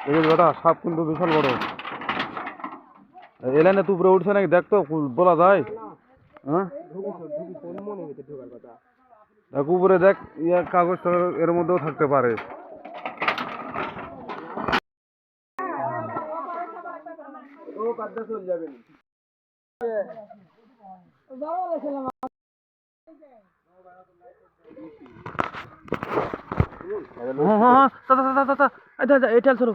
দেখিস বেটা সাপ কিন্তু বিশাল বড়। এলাইনে তুই উপরে উঠছে নাকি দেখ তো, বলা যায়? হ্যাঁ দেখ উপরে দেখ, ইয়া কাগজ এর মধ্যেও থাকতে পারে। এটা চলো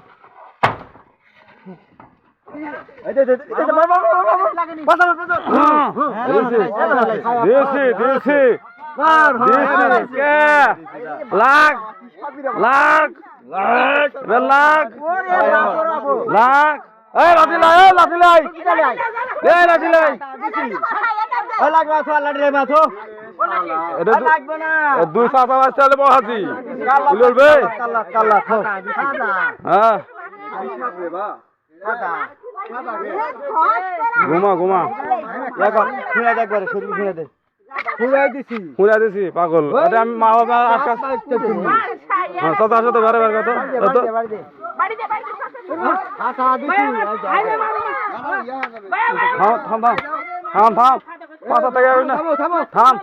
লাখ লাখ লাখ লাখ দুই চাচা বাচ্চা বহাছি বলবে হ্যাঁ ঘুমা ঘুমা একবারে শরীর ঘুরে দে ফুড়াই দিছি পাগল। আমি মা বাবা আজকাল চাচা সাথে ঘরে বের কথা থাম থাম থাম থাম 5 টাকা না থাম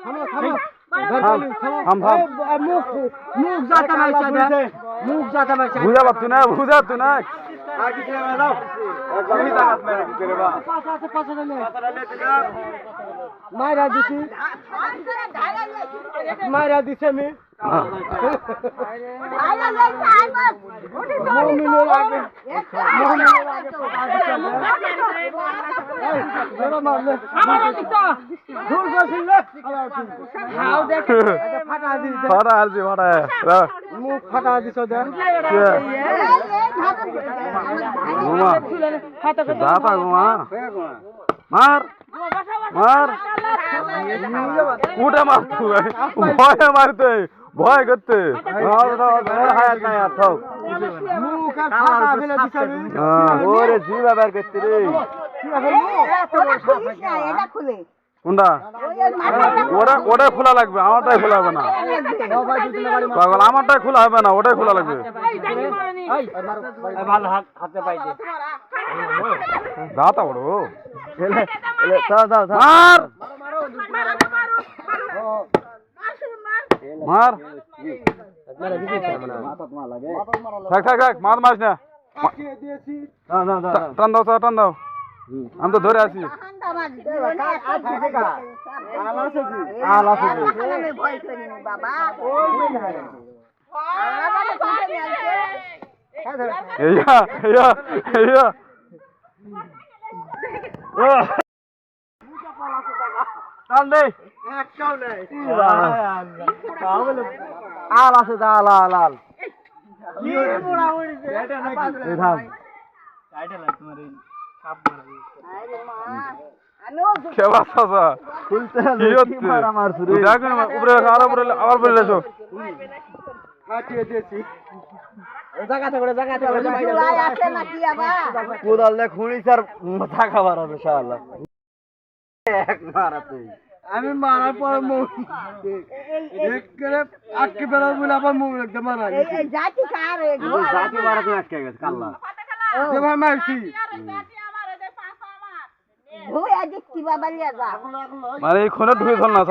বুঝা পারতো না বুঝা তো না মায়েরা দিছি মায়েরা দিছে আমি মুখ ফাটা দিছ মার মার উঠে মারতো ভয়ে মারতে ভয় করতে ওরে জি ব্যাপার করতে রে কোনটা ওটাই খোলা লাগবে, আমারটাই খোলা হবে না পাগল, আমারটাই খোলা হবে না, ওটাই খোলা লাগবে। দাতা বড় মার থাক থাক থাক মার মাস না টান দাও টান দাও, আমি তো ধরে আছি। আল আছে আল আল আল আমি মারার পর আটকে বেড়া বলে আবার মুখ একদম মারা মারছি মানে এই খোনে ঢুকে চল না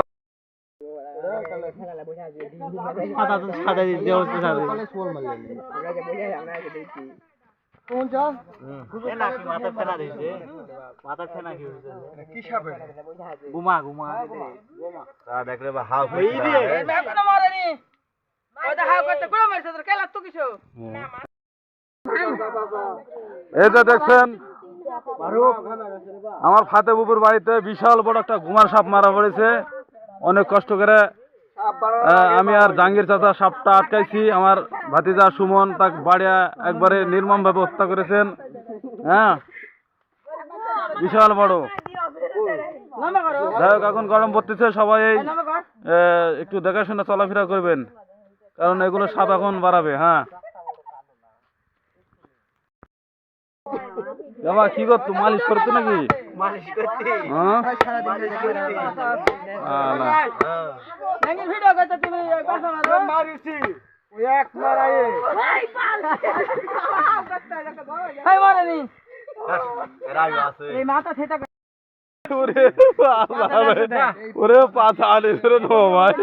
দেখলে এই যে দেখছেন আমার ফাতেপুর বাড়িতে বিশাল বড় একটা গুমার সাপ মারা পড়েছে। অনেক কষ্ট করে আমি আর জাহাঙ্গীর চাচা সাপটা আটকাইছি। আমার ভাতিজা সুমন তাকে বাড়িয়া একবারে নির্মম ভাবে হত্যা করেছেন। হ্যাঁ বিশাল বড়। যাই হোক এখন গরম পড়তেছে, সবাই একটু দেখাশোনা চলাফেরা করবেন, কারণ এগুলো সাপ এখন বাড়াবে। হ্যাঁ বাবা কি করতো, মালিশ করতো নাকি? এই মারেনি এই মাথা সেটা ওরে আল্লাহ রে। ওরে পাতা আলি রে নো ভাই